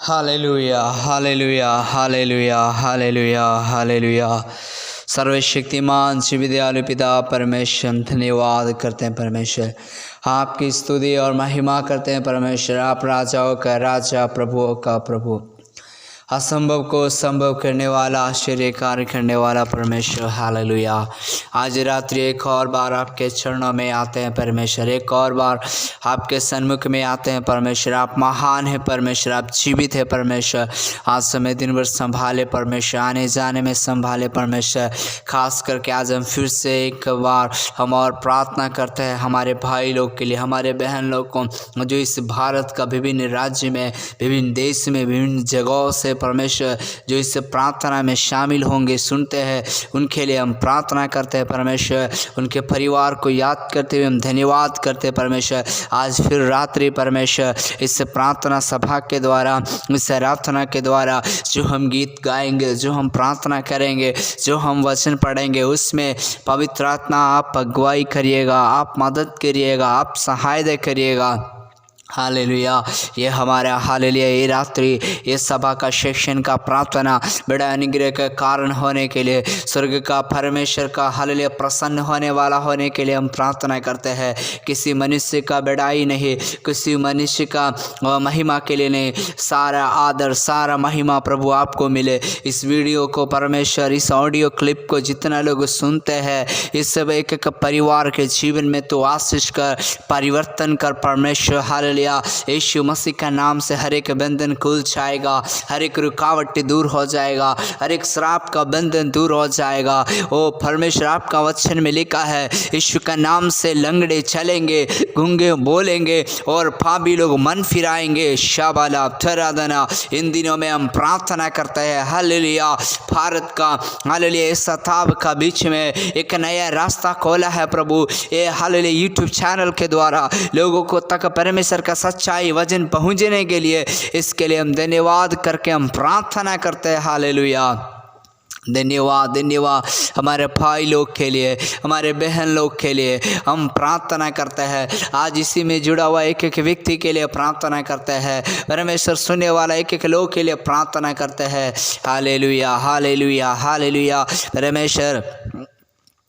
Hallelujah hallelujah hallelujah hallelujah hallelujah. सर्वशक्तिमान शिवदयालु पिता परमेश्वर, धन्यवाद करते हैं परमेश्वर, आपकी स्तुति और महिमा करते हैं परमेश्वर। आप राजाओं का राजा, प्रभुओं का प्रभु, असंभव को संभव करने वाला, आश्चर्य कार्य करने वाला परमेश्वर। हालेलुया। आज रात्रि एक और बार आपके चरणों में आते हैं परमेश्वर, एक और बार आपके सन्मुख में आते हैं परमेश्वर। आप महान हैं परमेश्वर, आप जीवित हैं परमेश्वर। आज समय दिन भर संभाले परमेश्वर, आने जाने में संभाले परमेश्वर। खास करके आज हम फिर से एक बार हम और प्रार्थना करते हैं हमारे भाई लोग के लिए, हमारे बहन लोग को जो इस भारत का विभिन्न राज्य में, विभिन्न देश में, विभिन्न जगहों से परमेश्वर जो इस प्रार्थना में शामिल होंगे, सुनते हैं, उनके लिए हम प्रार्थना करते हैं परमेश्वर। उनके परिवार को याद करते हुए हम धन्यवाद करते हैं परमेश्वर। आज फिर रात्रि परमेश्वर इस प्रार्थना सभा के द्वारा, इस प्रार्थना के द्वारा जो हम गीत गाएंगे, जो हम प्रार्थना करेंगे, जो हम वचन पढ़ेंगे, उसमें पवित्र आत्मा आप अगुवाई करिएगा, आप मदद करिएगा, आप सहायता करिएगा। हालेलुया। ये हमारा हालेलुया, ये रात्रि, ये सभा का सेक्शन का प्रार्थना बड़ा अनुग्रह का कारण होने के लिए, स्वर्ग का परमेश्वर का हालेलुया प्रसन्न होने वाला होने के लिए हम प्रार्थना करते हैं। किसी मनुष्य का बड़ाई नहीं, किसी मनुष्य का महिमा के लिए नहीं, सारा आदर, सारा महिमा प्रभु आपको मिले। इस वीडियो को परमेश्वर, इस ऑडियो क्लिप को जितना लोग सुनते हैं, इस सब एक एक परिवार के जीवन में तो आशीष कर, परिवर्तन कर परमेश्वर। हालेलुया। यीशु मसीह का नाम से हर एक बंधन खुल जाएगा, हर एक रुकावट दूर हो जाएगा, हर एक श्राप का बंधन दूर हो जाएगा। ओ परमेश्वर, आपका वचन में लिखा है यीशु का नाम से लंगड़े चलेंगे, गूंगे बोलेंगे और पापी लोग मन फिराएंगे। शाबाला थरादना। इन दिनों में हम प्रार्थना करते हैं हालेलुया, भारत का हालेलुया इस सताव का बीच में एक नया रास्ता खोला है प्रभु। ये हालेलुया यूट्यूब चैनल के द्वारा लोगों को तक परमेश्वर का सच्चाई वचन पहुंचने के लिए, इसके लिए हम धन्यवाद करके हम प्रार्थना करते हैं। हालेलुया। धन्यवाद धन्यवाद हमारे भाई लोग के लिए, हमारे बहन लोग के लिए हम प्रार्थना करते हैं। आज इसी में जुड़ा हुआ एक एक व्यक्ति के लिए प्रार्थना करते हैं परमेश्वर, सुनने वाला एक एक लोग के लिए प्रार्थना करते हैं। Hallelujah hallelujah hallelujah. परमेश्वर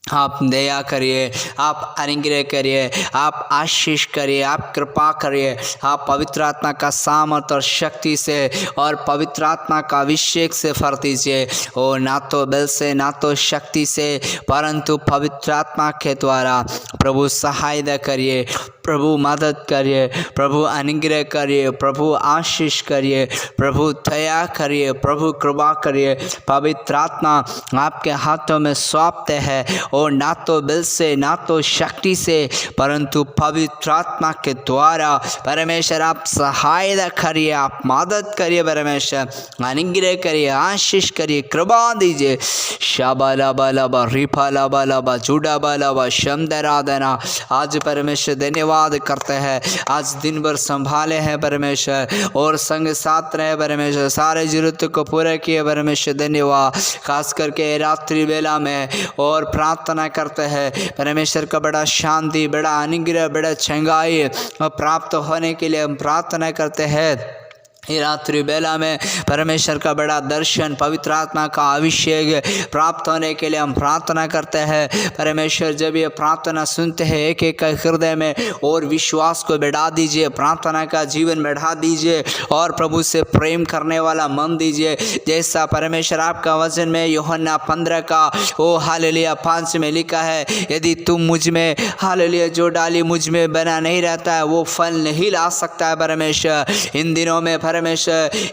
आप दया करिए, आप अनुग्रह करिए, आप आशीष करिए, आप कृपा करिए। आप पवित्र आत्मा का सामर्थ्य और शक्ति से और पवित्र आत्मा का अभिषेक से भर दीजिए। ओ ना तो बल से, ना तो शक्ति से, परंतु पवित्र आत्मा के द्वारा प्रभु सहायता करिए, प्रभु मदद करिए, प्रभु अनुग्रह करिए, प्रभु आशीष करिए, प्रभु दया करिए, प्रभु कृपा करिए। पवित्र आत्मा आपके हाथों में सौंपते हैं और ना तो बल से, ना तो शक्ति से, परंतु पवित्र आत्मा के द्वारा परमेश्वर आप सहायता करिए, आप मदद करिए परमेश्वर, अनुग्रह करिए, आशीष करिए, कृपा दीजिए। शाबालाबालाबा रिफालाबालाबा जुडाबालाबा शमदरादना। आज परमेश्वर धन्यवाद करते हैं, आज दिन भर संभाले हैं परमेश्वर और संग साथ रहे परमेश्वर, सारे जरूरत को पूरा किए परमेश्वर। धन्यवाद। खास करके रात्रि बेला में और प्रार्थना करते हैं परमेश्वर का बड़ा शांति, बड़ा अनुग्रह, बड़ा चंगाई प्राप्त होने के लिए हम प्रार्थना करते हैं। ये रात्रि बेला में परमेश्वर का बड़ा दर्शन, पवित्र आत्मा का अभिषेक प्राप्त होने के लिए हम प्रार्थना करते हैं परमेश्वर। जब ये प्रार्थना सुनते हैं एक एक हृदय में और विश्वास को बढ़ा दीजिए, प्रार्थना का जीवन बढ़ा दीजिए और प्रभु से प्रेम करने वाला मन दीजिए। जैसा परमेश्वर आपका वचन में यूहन्ना 15 का ओ हालेलुया 5 में लिखा है, यदि तुम मुझ में हालेलुया जो डाली मुझ में बना नहीं रहता है, वो फल नहीं ला सकता है परमेश्वर। इन दिनों में परमेश्वर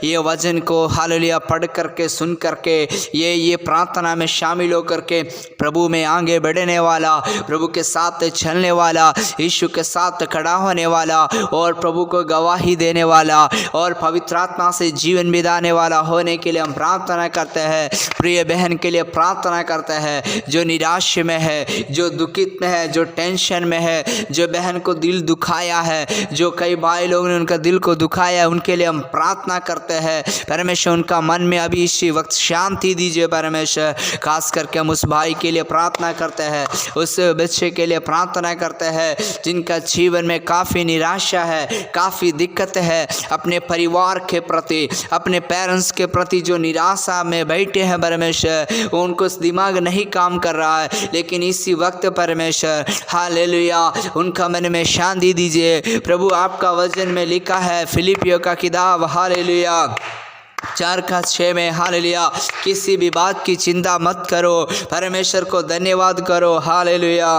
ये वचन को हालेलुया पढ़ करके, सुन करके, ये प्रार्थना में शामिल होकर के प्रभु में आगे बढ़ने वाला, प्रभु के साथ चलने वाला, यीशु के साथ खड़ा होने वाला और प्रभु को गवाही देने वाला और पवित्र आत्मा से जीवन बिताने वाला होने के लिए हम प्रार्थना करते हैं। प्रिय बहन के लिए प्रार्थना करते हैं जो निराश में है, जो दुखित में है, जो टेंशन में है, जो बहन को दिल दुखाया है, जो कई भाई लोगों ने उनका दिल को दुखाया है, उनके लिए हम प्रार्थना करते हैं परमेश्वर, उनका मन में अभी इसी वक्त शांति दीजिए परमेश्वर। खास करके हम उस भाई के लिए प्रार्थना करते हैं, उस बच्चे के लिए प्रार्थना करते हैं जिनका जीवन में काफ़ी निराशा है, काफ़ी दिक्कत है, अपने परिवार के प्रति, अपने पेरेंट्स के प्रति जो निराशा में बैठे हैं परमेश्वर, उनको दिमाग नहीं काम कर रहा है। लेकिन इसी वक्त परमेश्वर हालेलुया उनका मन में शांति दीजिए प्रभु। आपका वचन में लिखा है फिलिपियों का किताब हालेलुया 4:6 में हालेलुया, किसी भी बात की चिंता मत करो, परमेश्वर को धन्यवाद करो हालेलुया।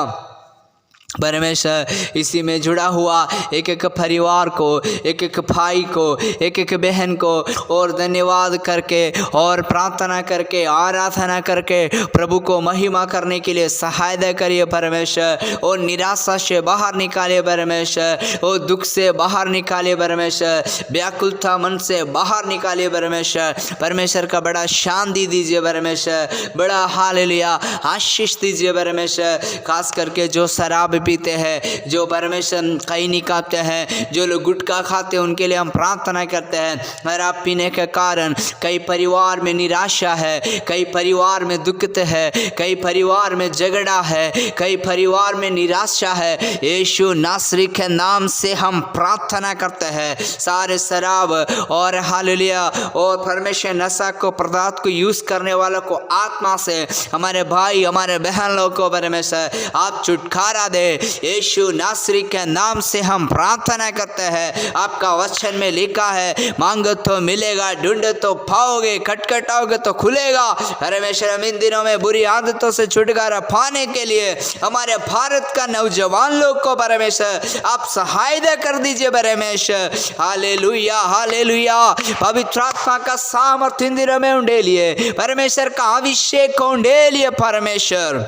परमेश्वर इसी में जुड़ा हुआ एक एक परिवार को, एक एक भाई को, एक एक बहन को और धन्यवाद करके और प्रार्थना करके आराधना करके प्रभु को महिमा करने के लिए सहायता करिए परमेश्वर। और निराशा से बाहर निकालिए परमेश्वर, और दुख से बाहर निकालिए परमेश्वर, व्याकुलता मन से बाहर निकालिए परमेश्वर। परमेश्वर का बड़ा शांति दीजिए परमेश्वर, बड़ा हालेलुया आशीष दीजिए परमेश्वर। खास करके जो शराब पीते हैं, जो परमेश्वर कहीं निकालते हैं, जो लोग गुटखा खाते हैं, उनके लिए हम प्रार्थना करते हैं। शराब पीने के कारण कई परिवार में निराशा है, कई परिवार में दुखत है, कई परिवार में झगड़ा है, कई परिवार में निराशा है। यीशु नासरी के नाम से हम प्रार्थना करते हैं सारे शराब और हालेलुया और परमेश्वर नशा को पदार्थ को यूज करने वालों को आत्मा से, हमारे भाई हमारे बहन लोगों को परमेश्वर आप छुटकारा दे। यीशु नासरी के नाम से हम प्रार्थना करते हैं। आपका वचन में लिखा है मांगो तो मिलेगा, ढूंढो तो पाओगे, खटखटाओगे तो खुलेगा। परमेश्वर हम इन दिनों में बुरी आदतों से छुटकारा पाने के लिए हमारे भारत का नौजवान लोग को परमेश्वर आप सहायता कर दीजिए परमेश्वर। हालेलुया हालेलुया, पवित्र आत्मा का सामर्थ्य इन दिनों में उंडेलिए, परमेश्वर का अभिषेक को उंडेलिए परमेश्वर।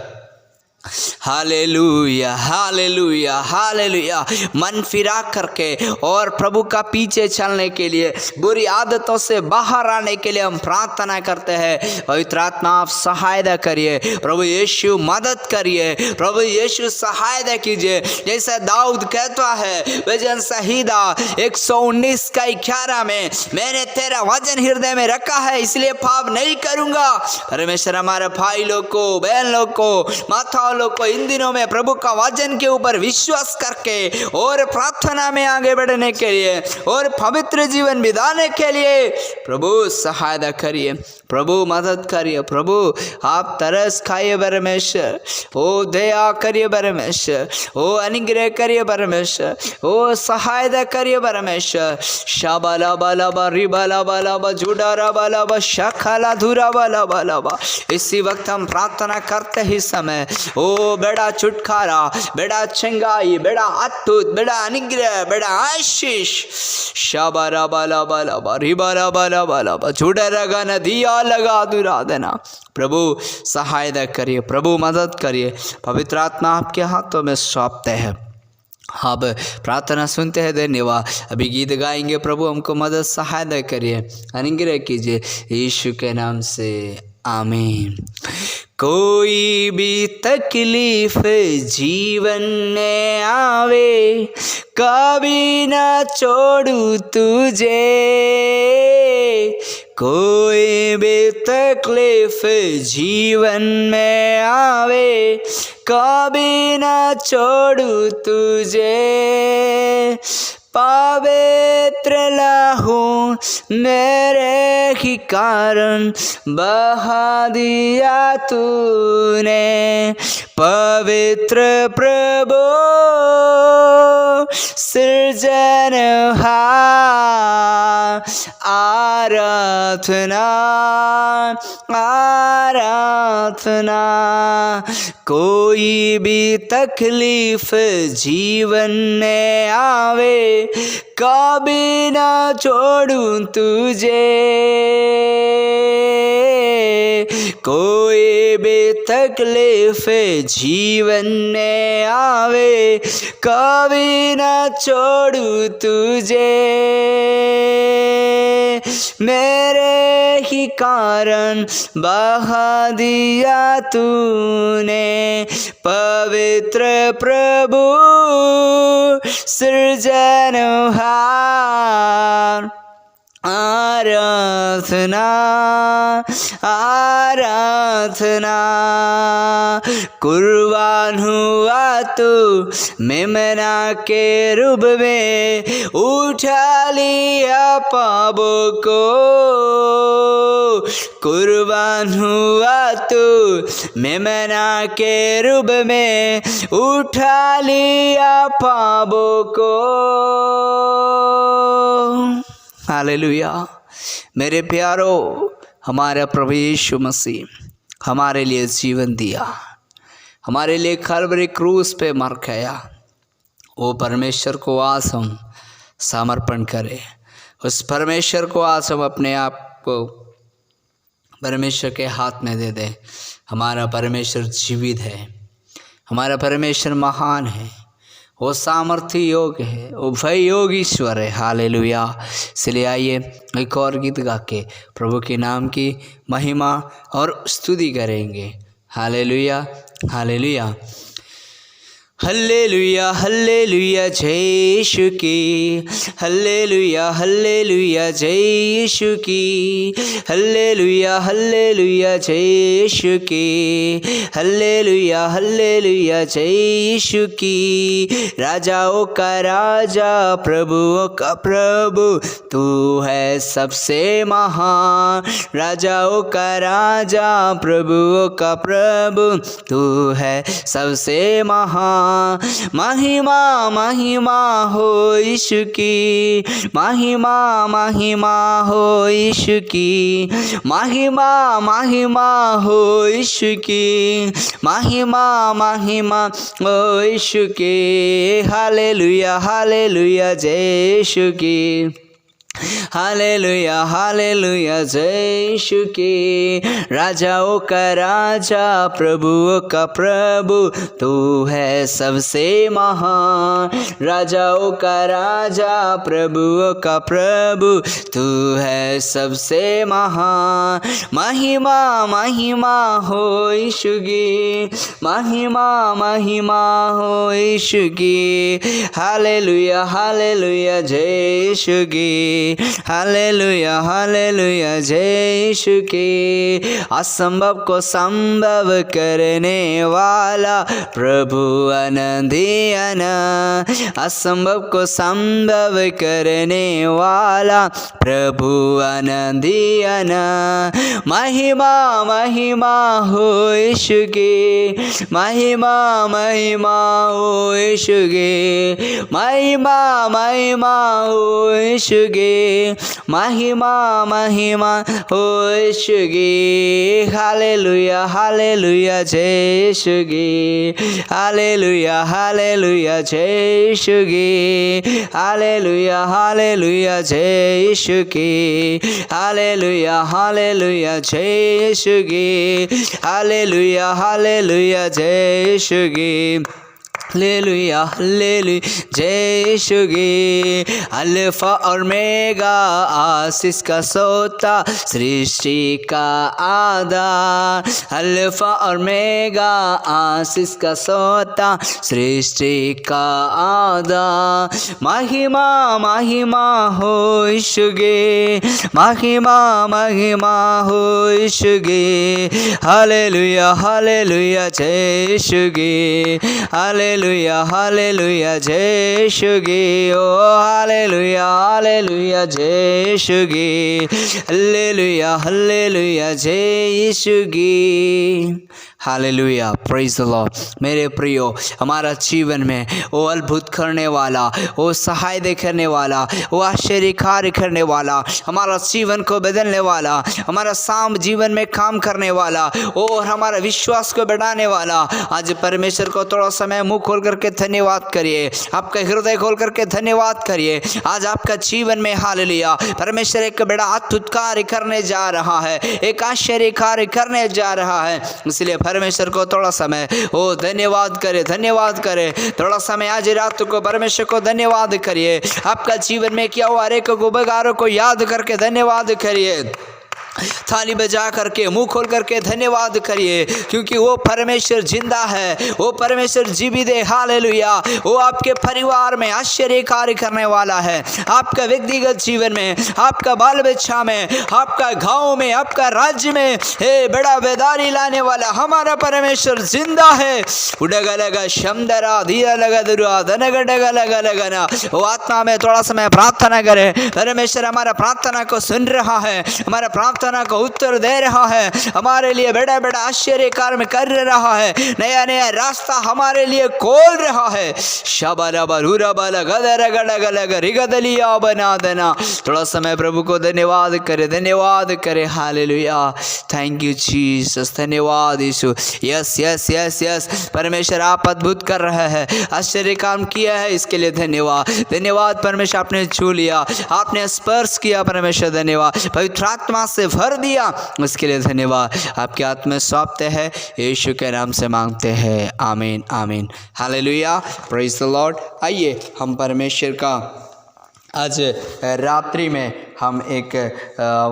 हालेलुया हालेलुया हालेलुया, मन फिरा करके और प्रभु का पीछे चलने के लिए, बुरी आदतों से बाहर आने के लिए हम प्रार्थना करते हैं। पवित्र आत्मा आप सहायता करिए प्रभु यीशु, मदद करिए प्रभु यीशु, सहायता कीजिए। जैसा दाऊद कहता है वचन संहिता 119 का 11 में, मैंने तेरा वचन हृदय में रखा है इसलिए पाप नहीं करूंगा। परमेश्वर हमारे भाई लोग को, बहन लोग को, माता लोग को इन दिनों में प्रभु का वचन के ऊपर विश्वास करके और प्रार्थना में आगे बढ़ने के लिए और पवित्र जीवन बिताने के लिए प्रभु सहायता करिए, प्रभु मदद करिए। प्रभु आप तरस खाइए परमेश्वर, ओ दया करिए परमेश्वर, ओ अनुग्रह करिए परमेश्वर, ओ सहायता करिए परमेश्वर। शाबाला बाला बा रिबाला बाला बा जुडारा बाला बा शाखाला धुरा बाला बाला बा। इसी वक्त हम प्रार्थना करते ही समय ओ बड़ा छुटकारा, बड़ा चंगाई, बड़ा अद्भुत, बड़ा अनुग्रह, बड़ा आशीष। शाबारा बाला बाला बा रिबाला बाला बाला बा जुडारा गाना दिया लगा दुरा देना। प्रभु सहायता करिए, प्रभु मदद करिए। पवित्र आत्मा आपके हाथों में सौंपते हैं। अब प्रार्थना सुनते हैं, धन्यवाद। अभी गीत गाएंगे, प्रभु हमको मदद सहायता करिए, अनुग्रह कीजिए यीशु के नाम से आमीन। कोई भी तकलीफ जीवन में आवे, कभी ना छोड़ू तुझे। कोई भी तकलीफ जीवन में आवे, कभी ना छोड़ू तुझे। पवित्र लहू मेरे ही कारण बहा दिया तूने। पवित्र प्रभु सृजनहार, आराधना आराधना। कोई भी तकलीफ जीवन में आवे, कभी ना छोड़ूं तुझे। कोई भी तकलीफ जीवन में आवे, कभी ना छोड़ूं तुझे। मेरे ही कारण बहा दिया तूने। पवित्र प्रभु सृजनहार, आराधना आराधना। कुर्बान हुआ तू मेमना के रूप में, उठा लिया पापों को। कुर्बान हुआ तू मेमना के रूप में, उठा लिया पापों को। हालेलुया। मेरे प्यारो, हमारा प्रभु यीशु मसीह हमारे लिए जीवन दिया, हमारे लिए कल्वरी क्रूस पे मर गया। वो परमेश्वर को आज हम समर्पण करें, उस परमेश्वर को आज हम अपने आप को परमेश्वर के हाथ में दे दें। हमारा परमेश्वर जीवित है, हमारा परमेश्वर महान है, वो सामर्थ्य योग है, वो भय योग ईश्वर है। हालेलुया। इसलिए आइए एक और गीत गा के प्रभु के नाम की महिमा और स्तुति करेंगे। हालेलुया हालेलुया हल्लेलुया हल्लेलुया जय यीशु की, हल्लेलुया हल्लेलुया जय यीशु की, हल्लेलुया हल्लेलुया जय यीशु की, हल्लेलुया हल्लेलुया जय यीशु की। राजाओं का राजा प्रभुओं का प्रभु, तू है सबसे महान। राजाओं का राजा प्रभुओं का प्रभु, तू है सबसे महान। महिमा महिमा हो यीशु की, महिमा महिमा हो यीशु की, महिमा महिमा हो यीशु की, महिमा महिमा हो यीशु की। हालेलुया हालेलुया जय यीशु की, हालेलुया हालेलुया जय यीशु की। राजाओं का राजा प्रभुओं का प्रभु, तू है सबसे महान। राजाओं का राजा प्रभुओं का प्रभु, तू है सबसे महान। महिमा महिमा हो यीशु की, महिमा महिमा हो यीशु की। हालेलुया हालेलुया जय यीशु की, हालेलुया हालेलुया जय यीशु की। असंभव को संभव करने वाला प्रभु अनंती अनंत, असंभव को संभव करने वाला प्रभु अनंती अनंत। महिमा महिमा हो यीशु की, महिमा महिमा हो यीशु की, महिमा महिमा हो यीशु की, महिमा महिमा हो यीशु की। हालेलुया हालेलुया जय यीशु की, हालेलुया हालेलुया जय यीशु की, हालेलुया हालेलुया जय यीशु की, हालेलुया हालेलुया जय यीशु की, हालेलुया हालेलुया जय यीशु की। हालेलुया हालेलुया जय यीशु की। अल्फा और मेगा आशीष का सोता, सृष्टि का आधार। अल्फा और मेगा आशीष का सोता, सृष्टि का आधार। महिमा महिमा हो यीशु की, महिमा महिमा हो यीशु की। हालेलुया हालेलुया जय यीशु की, हालेलुया हालेलुया जय यीशु की। ओ हालेलुया हालेलुया जय यीशु की, हालेलुया हालेलुया जय यीशु की। Hallelujah praise the Lord. मेरे प्रियो, हमारा जीवन में वो अद्भुत करने वाला, वो सहायता करने वाला, वो आश्चर्य कार्य करने वाला, हमारा जीवन को बदलने वाला, हमारा साम जीवन में काम करने वाला और हमारा विश्वास को बढ़ाने वाला। आज परमेश्वर को थोड़ा समय मुंह खोल करके धन्यवाद करिए, आपका हृदय खोल करके धन्यवाद करिए। आज आपका जीवन में हालेलुया परमेश्वर एक बड़ा अद्भुत कार्य करने जा रहा है, एक आश्चर्य कार्य करने जा रहा है। इसलिए परमेश्वर को थोड़ा समय ओ धन्यवाद करे, धन्यवाद करे। थोड़ा समय आज रात को परमेश्वर को धन्यवाद करिए। आपका जीवन में क्या हुआ हर एक उपकारों को याद करके धन्यवाद करिए। थाली बजा करके मुंह खोल करके धन्यवाद करिए, क्योंकि वो परमेश्वर जिंदा है, वो परमेश्वर जीवित है। हालेलुया। वो आपके परिवार में आश्चर्य कार्य करने वाला है, आपका व्यक्तिगत जीवन में, आपका बाल बच्चा में, आपका गांव में, आपका राज्य में हे बड़ा बेदारी लाने वाला हमारा परमेश्वर जिंदा है। उड़गा लगा शमदरा दिया लगा दुरा धनगडगा लगा लगना। वो आत्मा में थोड़ा समय प्रार्थना करें। परमेश्वर हमारा प्रार्थना को सुन रहा है, हमारा प्रार्थना को उत्तर दे रहा है, हमारे लिए बड़ा बड़ा आश्चर्य कार्य कर रहा है, नया नया रास्ता हमारे लिए खोल रहा है। थोड़ा समय प्रभु को धन्यवाद करे, धन्यवाद करे। हालेलुया। थैंक यू जीसस, धन्यवाद यीशु। यस यस यस यस, परमेश्वर आप अद्भुत कर रहे हैं, आश्चर्य काम किया है, इसके लिए धन्यवाद। धन्यवाद परमेश्वर, आपने छू लिया, आपने स्पर्श किया परमेश्वर, धन्यवाद। पवित्र आत्मा से भर दिया, उसके लिए धन्यवाद। आपके हाथ में सौंपते हैं, यीशु के नाम से मांगते हैं, आमीन आमीन। Hallelujah, praise the Lord. आइए हम परमेश्वर का आज रात्रि में हम एक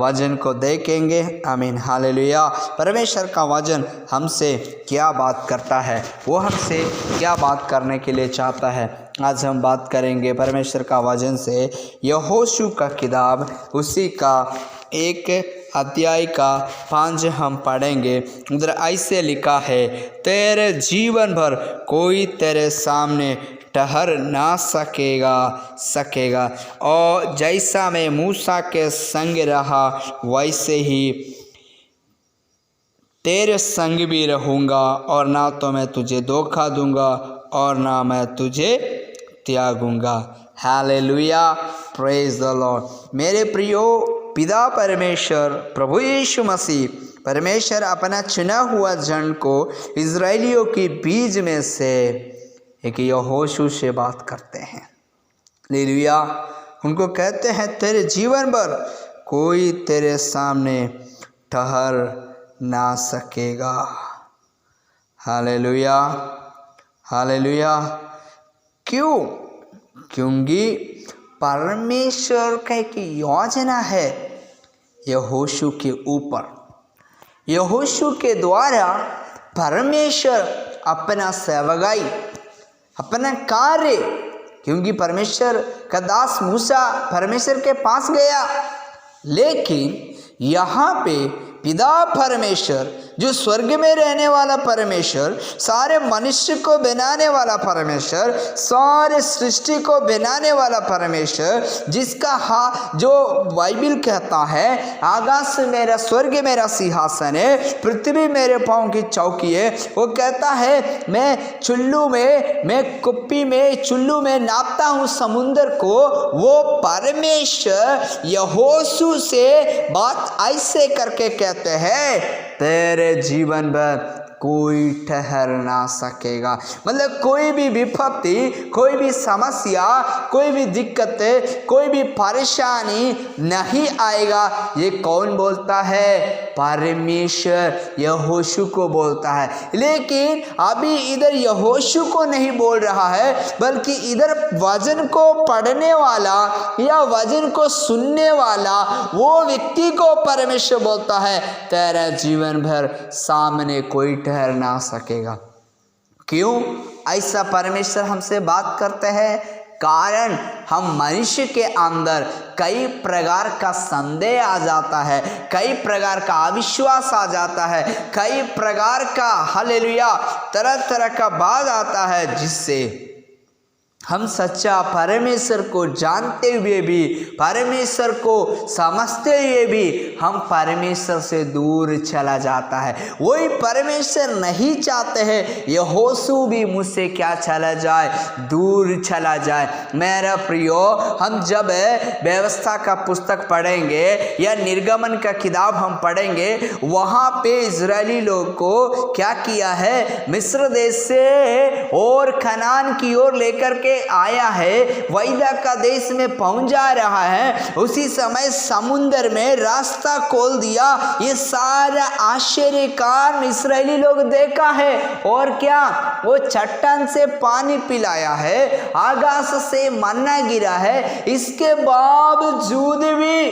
वचन को देखेंगे। आमीन, हालेलुया। परमेश्वर का वचन हमसे क्या बात करता है, वो हमसे क्या बात करने के लिए चाहता है, आज हम बात करेंगे परमेश्वर का वचन से। यहोशू का किताब उसी का 1 अध्याय का 5 हम पढ़ेंगे। उधर ऐसे लिखा है, तेरे जीवन भर कोई तेरे सामने ठहर ना सकेगा और जैसा मैं मूसा के संग रहा वैसे ही तेरे संग भी रहूँगा, और ना तो मैं तुझे धोखा दूंगा और ना मैं तुझे त्यागूंगा। Hallelujah, praise the Lord. मेरे प्रियो, पिता परमेश्वर प्रभु यीशु मसीह परमेश्वर अपना चुना हुआ जन को इजराइलियों की बीज में से एक यहोशू से बात करते हैं। हालेलुया। उनको कहते हैं, तेरे जीवन भर कोई तेरे सामने ठहर ना सकेगा। Hallelujah, hallelujah. क्यों? क्योंकि परमेश्वर का एक योजना है यहोशू के ऊपर। यहोशू के द्वारा परमेश्वर अपना सेवकाई, अपना कार्य, क्योंकि परमेश्वर का दास मूसा परमेश्वर के पास गया, लेकिन यहाँ पे पिता परमेश्वर जो स्वर्ग में रहने वाला परमेश्वर, सारे मनुष्य को बनाने वाला परमेश्वर, सारे सृष्टि को बनाने वाला परमेश्वर, जिसका जो बाइबल कहता है, आकाश मेरा, स्वर्ग मेरा सिंहासन है, पृथ्वी मेरे पांव की चौकी है। वो कहता है, मैं चुल्लू में, मैं कुप्पी में, चुल्लू में नापता हूँ समुंदर को। वो परमेश्वर यहोशू से बात ऐसे करके कहते हैं, तेरे जीवन भर कोई ठहर ना सकेगा। मतलब कोई भी विपत्ति, कोई भी समस्या, कोई भी दिक्कतें, कोई भी परेशानी नहीं आएगा। ये कौन बोलता है? परमेश्वर यहोशू को बोलता है। लेकिन अभी इधर यहोशू को नहीं बोल रहा है, बल्कि इधर वचन को पढ़ने वाला या वचन को सुनने वाला वो व्यक्ति को परमेश्वर बोलता है, तेरा जीवन भर सामने कोई ठहर ना सकेगा। क्यों ऐसा परमेश्वर हमसे बात करते हैं? कारण हम मनुष्य के अंदर कई प्रकार का संदेह आ जाता है, कई प्रकार का अविश्वास आ जाता है, कई प्रकार का हालेलुया तरह तरह का बात आता है, जिससे हम सच्चा परमेश्वर को जानते हुए भी, परमेश्वर को समझते हुए भी हम परमेश्वर से दूर चला जाता है। वही परमेश्वर नहीं चाहते हैं यहोशू भी मुझसे क्या चला जाए, दूर चला जाए। मेरा प्रियो, हम जब व्यवस्था का पुस्तक पढ़ेंगे या निर्गमन का किताब हम पढ़ेंगे, वहाँ पे इजरायली लोग को क्या किया है, मिस्र देश से और कनान की ओर लेकर के आया है, वायदा का देश में पहुंच जा रहा है। उसी समय समुद्र में रास्ता खोल दिया। ये सारा आश्चर्य काम इस्राएली लोग देखा है। और क्या, वो चट्टान से पानी पिलाया है, आकाश से मन्ना गिरा है, इसके बावजूद भी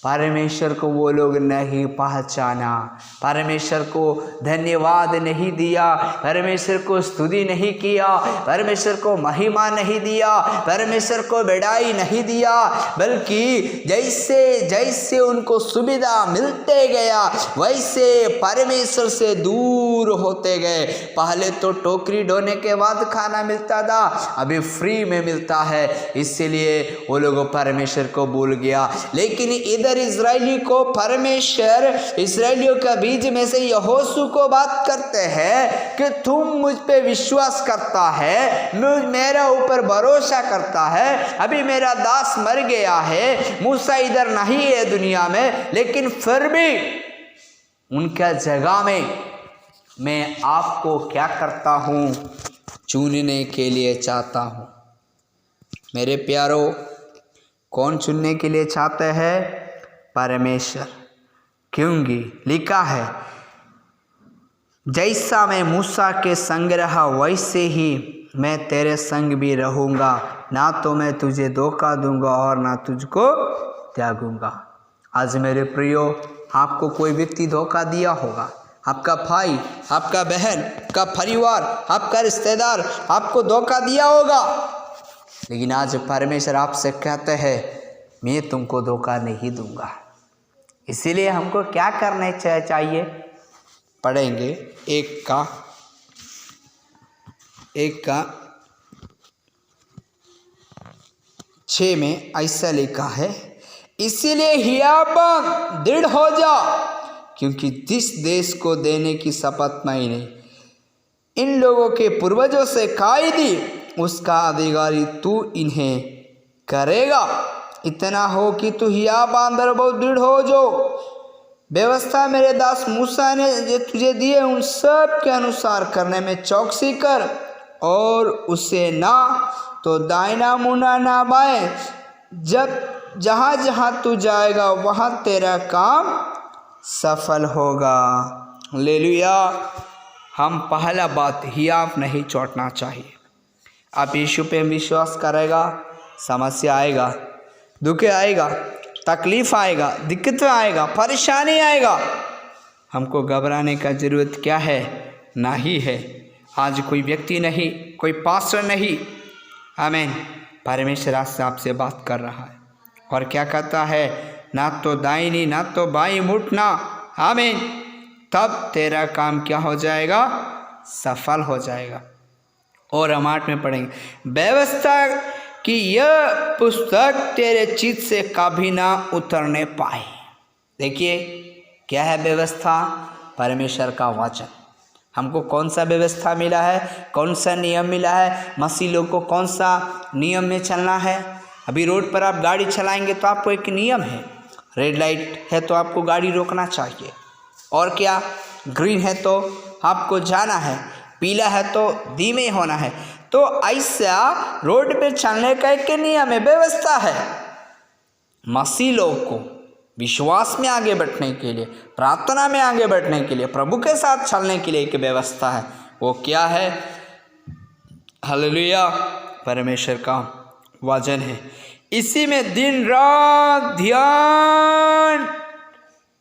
परमेश्वर को वो लोग नहीं पहचाना, परमेश्वर को धन्यवाद नहीं दिया, परमेश्वर को स्तुति नहीं किया, परमेश्वर को महिमा नहीं दिया, परमेश्वर को बड़ाई नहीं दिया, बल्कि जैसे जैसे उनको सुविधा मिलते गया वैसे परमेश्वर से दूर होते गए। पहले तो टोकरी ढोने के बाद खाना मिलता था, अभी फ्री में मिलता है, इसीलिए वो लोग परमेश्वर को भूल गया। लेकिन इधर इजरायली को परमेश्वर इजरायलियों का बीच में से यहोशू को बात करते हैं कि तुम मुझ पे विश्वास करता है, मेरा ऊपर भरोसा करता है, अभी मेरा दास मर गया है, मूसा इधर नहीं है दुनिया में, लेकिन फिर भी उनका जगह में मैं आपको क्या करता हूँ, चुनने के लिए चाहता हूँ। मेरे प्यारों, कौन चुनने के लिए चाहते हैं? परमेश्वर। क्योंकि लिखा है, जैसा मैं मूसा के संग रहा वैसे ही मैं तेरे संग भी रहूँगा, ना तो मैं तुझे धोखा दूंगा और ना तुझको त्यागूंगा। आज मेरे प्रियो, आपको कोई व्यक्ति धोखा दिया होगा, आपका भाई, आपका बहन, आपका परिवार, आपका रिश्तेदार आपको धोखा दिया होगा, लेकिन आज परमेश्वर आपसे कहते हैं मैं तुमको धोखा नहीं दूंगा। इसीलिए हमको क्या करना चाहिए? पढ़ेंगे एक का 6 में ऐसा लिखा है, इसीलिए हियाबन दृढ़ हो जा, क्योंकि जिस देश को देने की शपथ मैंने इन लोगों के पूर्वजों से खाई दी उसका अधिकारी तू इन्हें करेगा। इतना हो कि तू हियाबन बहुत दृढ़ हो, जो व्यवस्था मेरे दास मूसा ने जो तुझे दिए उन सब के अनुसार करने में चौकसी कर, और उसे ना तो दाहिना मुड़ना ना बाएं, जब जहाँ जहाँ तू जाएगा वहाँ तेरा काम सफल होगा। हालेलुया। हम पहला बात हियाब नहीं छोड़ना चाहिए। आप यीशु पे विश्वास करेगा, समस्या आएगा, दुख आएगा, तकलीफ आएगा, दिक्कत आएगा, परेशानी आएगा, हमको घबराने का ज़रूरत क्या है? नहीं है। आज कोई व्यक्ति नहीं, कोई पास्टर नहीं, आमीन, परमेश्वर आज से आपसे बात कर रहा है और क्या कहता है? ना तो दाहिनी ना तो बाईं मुड़ना, आमीन, तब तेरा काम क्या हो जाएगा? सफल हो जाएगा। और हम 8 में पढ़ेंगे, व्यवस्था कि यह पुस्तक तेरे चित्त से कभी ना उतरने पाए। देखिए क्या है व्यवस्था? परमेश्वर का वचन। हमको कौन सा व्यवस्था मिला है, कौन सा नियम मिला है? मसीह लोग को कौन सा नियम में चलना है? अभी रोड पर आप गाड़ी चलाएंगे तो आपको एक नियम है, रेड लाइट है तो आपको गाड़ी रोकना चाहिए, और क्या, ग्रीन है तो आपको जाना है, पीला है तो धीमे होना है। तो ऐसा रोड पे चलने का एक नियम है, व्यवस्था है। मसीह लोग को विश्वास में आगे बढ़ने के लिए, प्रार्थना में आगे बढ़ने के लिए, प्रभु के साथ चलने के लिए एक व्यवस्था है। वो क्या है? हालेलुया, परमेश्वर का वचन है। इसी में दिन रात ध्यान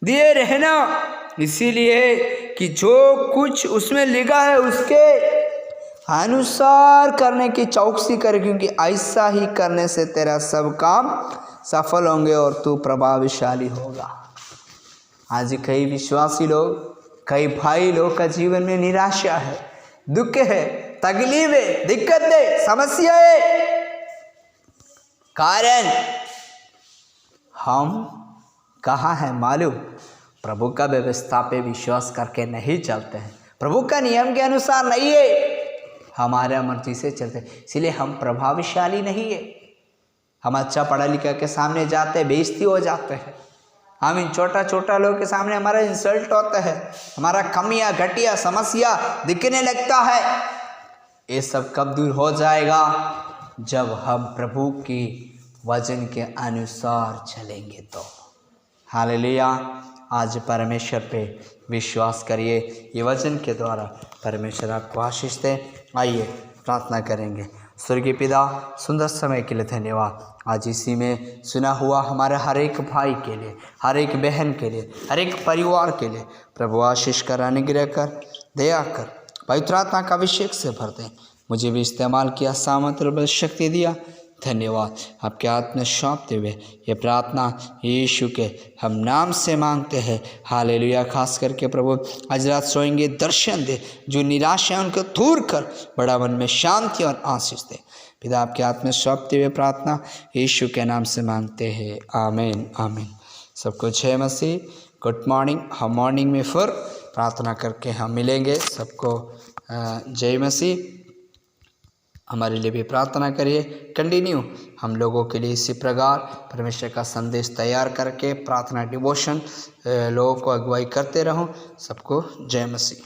दिए रहना, इसीलिए कि जो कुछ उसमें लिखा है उसके अनुसार करने की चौकसी करे, क्योंकि ऐसा ही करने से तेरा सब काम सफल होंगे और तू प्रभावशाली होगा। आज कई विश्वासी लोग, कई भाई लोग का जीवन में निराशा है, दुख है, तकलीफ है, दिक्कत है, समस्या है। कारण हम कहाँ हैं मालूम? प्रभु का व्यवस्था पे विश्वास करके नहीं चलते हैं, प्रभु का नियम के अनुसार नहीं है, हमारे मर्जी से चलते, इसलिए हम प्रभावशाली नहीं है। हम अच्छा पढ़ा लिखा के सामने जाते बेइज्जती हो जाते हैं, हम इन छोटा छोटा लोग के सामने हमारा इंसल्ट होता है, हमारा कमियां घटिया समस्या दिखने लगता है। ये सब कब दूर हो जाएगा? जब हम प्रभु की वचन के अनुसार चलेंगे तो। हालेलुया। आज परमेश्वर पे विश्वास करिए, ये वचन के द्वारा परमेश्वर आपको आशीष दे। आइए प्रार्थना करेंगे। स्वर्गीय पिता, सुंदर समय के लिए धन्यवाद। आज इसी में सुना हुआ हमारे हर एक भाई के लिए, हर एक बहन के लिए, हर एक परिवार के लिए प्रभु आशीष कर, अनुग्रह कर, दया कर, पवित्र आत्मा का अभिषेक से भर दें। मुझे भी इस्तेमाल किया, सामर्थ्य और बल शक्ति दिया। धन्यवाद। आपके हाथ में सौंपते हुए ये प्रार्थना यीशु के हम नाम से मांगते हैं। हालेलुया। खास करके प्रभु आज रात सोएंगे दर्शन दे, जो निराशा है उनको दूर कर, बड़ा मन में शांति और आशीष दे। पिता आपके हाथ में सौंपते हुए प्रार्थना यीशु के नाम से मांगते हैं। आमीन आमीन। सबको जय मसीह। Good morning. हम मॉर्निंग में फिर प्रार्थना करके हम मिलेंगे। सबको जय मसीह। हमारे लिए भी प्रार्थना करिए। कंटिन्यू हम लोगों के लिए इसी प्रकार परमेश्वर का संदेश तैयार करके प्रार्थना डिवोशन लोगों को अगुवाई करते रहूं। सबको जय मसीह।